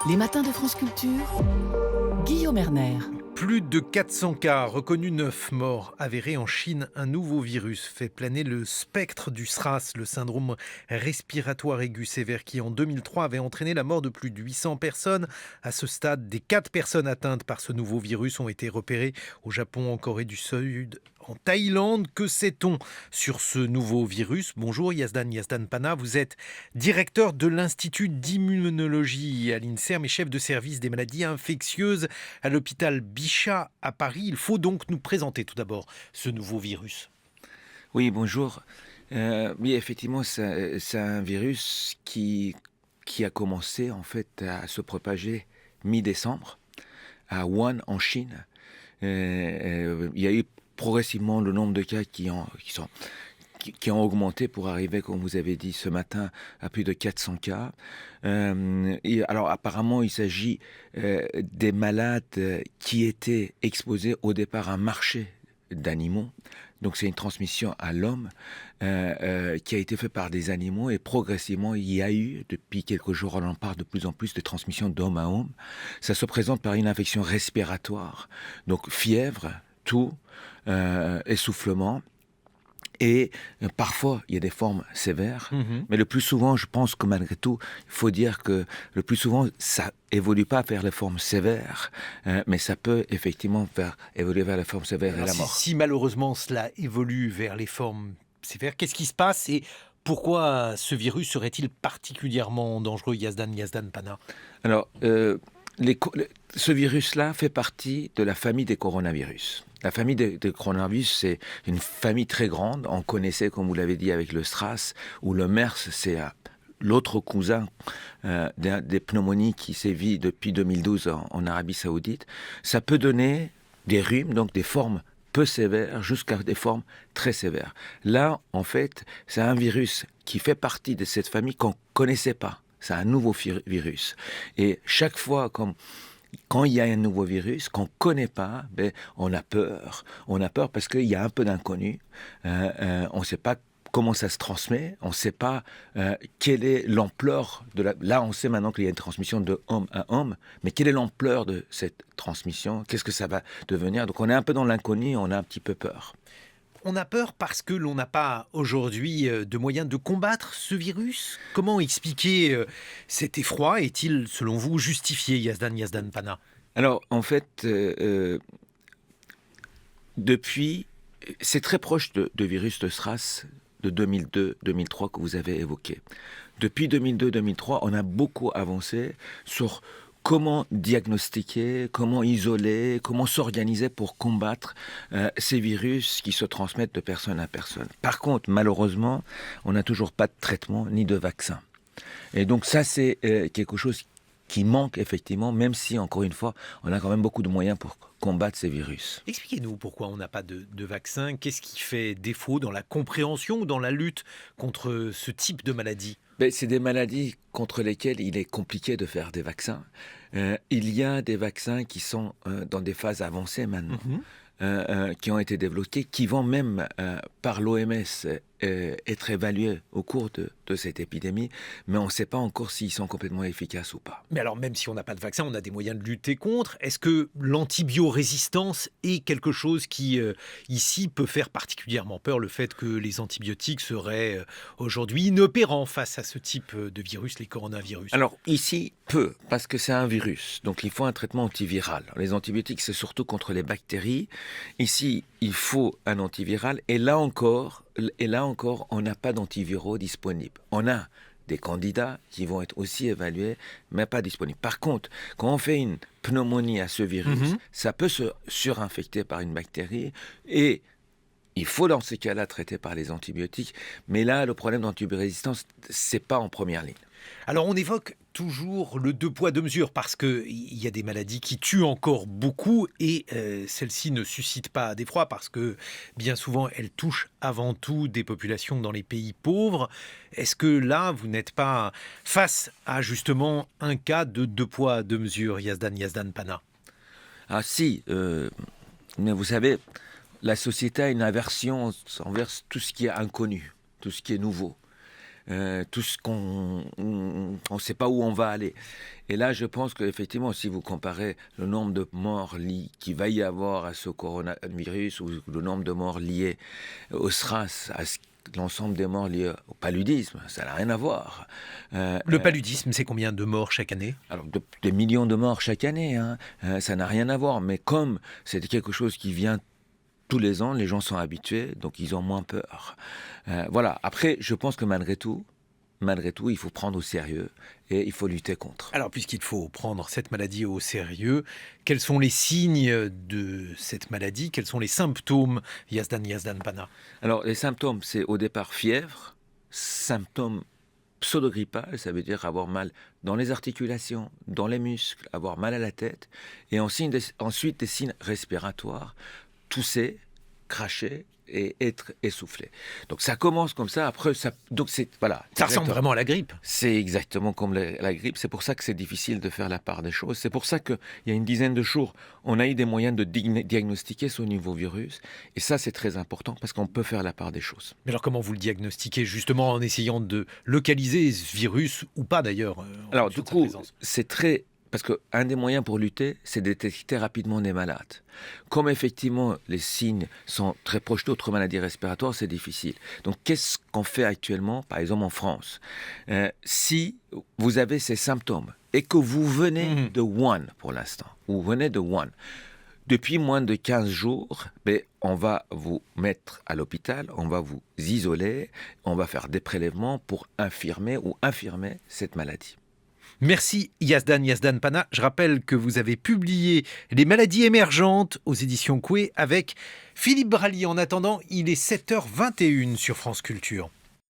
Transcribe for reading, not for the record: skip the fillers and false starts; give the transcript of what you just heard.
Les matins de France Culture, Guillaume Erner. Plus de 400 cas, reconnus 9 morts avérés en Chine. Un nouveau virus fait planer le spectre du SRAS, le syndrome respiratoire aigu sévère, qui en 2003 avait entraîné la mort de plus de 800 personnes. À ce stade, des 4 personnes atteintes par ce nouveau virus ont été repérées au Japon, en Corée du Sud, en Thaïlande. Que sait-on sur ce nouveau virus? Bonjour Yazdan Pana, vous êtes directeur de l'Institut d'immunologie à l'INSERM et chef de service des maladies infectieuses à l'hôpital Bichat à Paris. Il faut donc nous présenter tout d'abord ce nouveau virus. Oui, bonjour. Oui, effectivement, c'est un virus qui a commencé en fait à se propager mi-décembre à Wuhan en Chine. Il y a eu progressivement le nombre de cas qui ont augmenté pour arriver, comme vous avez dit ce matin, à plus de 400 cas. Alors apparemment, il s'agit des malades qui étaient exposés au départ à un marché d'animaux. Donc c'est une transmission à l'homme qui a été faite par des animaux, et progressivement il y a eu, depuis quelques jours on en parle de plus en plus, de transmission d'homme à homme. Ça se présente par une infection respiratoire, donc fièvre, toux, essoufflement. Et parfois, il y a des formes sévères, mais le plus souvent, je pense que malgré tout, il faut dire que le plus souvent, ça évolue pas vers les formes sévères, mais ça peut effectivement faire évoluer vers les formes sévères. Alors, et la mort. Si malheureusement cela évolue vers les formes sévères, qu'est-ce qui se passe et pourquoi ce virus serait-il particulièrement dangereux, Yazdan Pana? Alors, ce virus-là fait partie de la famille des coronavirus. La famille des coronavirus, c'est une famille très grande. On connaissait, comme vous l'avez dit, avec le SRAS, ou le MERS, c'est l'autre cousin des pneumonies qui sévit depuis 2012 en Arabie Saoudite. Ça peut donner des rhumes, donc des formes peu sévères, jusqu'à des formes très sévères. Là, en fait, c'est un virus qui fait partie de cette famille qu'on ne connaissait pas. C'est un nouveau virus. Et chaque fois, quand il y a un nouveau virus qu'on ne connaît pas, on a peur. On a peur parce qu'il y a un peu d'inconnu. On ne sait pas comment ça se transmet. On ne sait pas quelle est l'ampleur de la... Là, on sait maintenant qu'il y a une transmission de homme à homme, mais quelle est l'ampleur de cette transmission? Qu'est-ce que ça va devenir? Donc on est un peu dans l'inconnu, on a un petit peu peur. On a peur parce que l'on n'a pas aujourd'hui de moyens de combattre ce virus. Comment expliquer cet effroi? Est-il, selon vous, justifié, Yazdan Pana? Alors, en fait, depuis, c'est très proche de virus de SRAS de 2002-2003 que vous avez évoqué. Depuis 2002-2003, on a beaucoup avancé sur comment diagnostiquer, comment isoler, comment s'organiser pour combattre ces virus qui se transmettent de personne à personne. Par contre, malheureusement, on n'a toujours pas de traitement ni de vaccin. Et donc ça, c'est quelque chose qui manque effectivement, même si, encore une fois, on a quand même beaucoup de moyens pour combattre ces virus. Expliquez-nous pourquoi on n'a pas de vaccin. Qu'est-ce qui fait défaut dans la compréhension ou dans la lutte contre ce type de maladie? C'est des maladies contre lesquelles il est compliqué de faire des vaccins. Il y a des vaccins qui sont dans des phases avancées maintenant, qui ont été développés, qui vont même par l'OMS être évalués au cours de cette épidémie, mais on ne sait pas encore s'ils sont complètement efficaces ou pas. Mais alors, même si on n'a pas de vaccin, on a des moyens de lutter contre. Est-ce que l'antibiorésistance est quelque chose qui, ici, peut faire particulièrement peur? Le fait que les antibiotiques seraient aujourd'hui inopérants face à ce type de virus, les coronavirus. Alors, ici, peu, parce que c'est un virus. Donc, il faut un traitement antiviral. Les antibiotiques, c'est surtout contre les bactéries. Ici, il faut un antiviral. Et là encore, on n'a pas d'antiviraux disponibles. On a des candidats qui vont être aussi évalués, mais pas disponibles. Par contre, quand on fait une pneumonie à ce virus, ça peut se surinfecter par une bactérie, et il faut dans ces cas-là traiter par les antibiotiques. Mais là, le problème d'antibiorésistance, c'est pas en première ligne. Alors on évoque toujours le deux poids deux mesures parce qu'il y a des maladies qui tuent encore beaucoup et celles-ci ne suscitent pas d'effroi parce que bien souvent elles touchent avant tout des populations dans les pays pauvres. Est-ce que là vous n'êtes pas face à justement un cas de deux poids deux mesures, Yazdan Pana? Ah si, mais vous savez, la société a une aversion envers tout ce qui est inconnu, tout ce qui est nouveau. tout ce qu'on ne sait pas où on va aller. Et là, je pense qu'effectivement, si vous comparez le nombre de morts qu'il va y avoir à ce coronavirus ou le nombre de morts liés au SRAS, l'ensemble des morts liés au paludisme, ça n'a rien à voir. Le paludisme, c'est combien de morts chaque année? Alors, des millions de morts chaque année, hein, ça n'a rien à voir. Mais comme c'est quelque chose qui vient tous les ans, les gens sont habitués, donc ils ont moins peur. Voilà. Après, je pense que malgré tout, il faut prendre au sérieux et il faut lutter contre. Alors, puisqu'il faut prendre cette maladie au sérieux, quels sont les signes de cette maladie? Quels sont les symptômes, Yazdan Pana? Alors, les symptômes, c'est au départ fièvre, symptômes pseudo-grippal, ça veut dire avoir mal dans les articulations, dans les muscles, avoir mal à la tête, et ensuite des signes respiratoires, tousser, cracher et être essoufflé. Donc ça commence comme ça, après ça... Donc c'est, voilà, Ça ressemble vraiment à la grippe. c'est exactement comme la grippe, c'est pour ça que c'est difficile de faire la part des choses, c'est pour ça qu'il y a une dizaine de jours, on a eu des moyens de diagnostiquer ce nouveau virus, et ça c'est très important parce qu'on peut faire la part des choses. Mais alors comment vous le diagnostiquez? Justement en essayant de localiser ce virus, ou pas d'ailleurs Alors du coup, c'est très... Parce qu'un des moyens pour lutter, c'est de détecter rapidement des malades. Comme effectivement les signes sont très proches d'autres maladies respiratoires, c'est difficile. Donc qu'est-ce qu'on fait actuellement, par exemple en France? Si vous avez ces symptômes et que vous venez de Wuhan pour l'instant, vous venez de Wuhan, depuis moins de 15 jours, on va vous mettre à l'hôpital, on va vous isoler, on va faire des prélèvements pour infirmer cette maladie. Merci Yazdan Pana. Je rappelle que vous avez publié Les maladies émergentes aux éditions Coué avec Philippe Bralli. En attendant, il est 7h21 sur France Culture.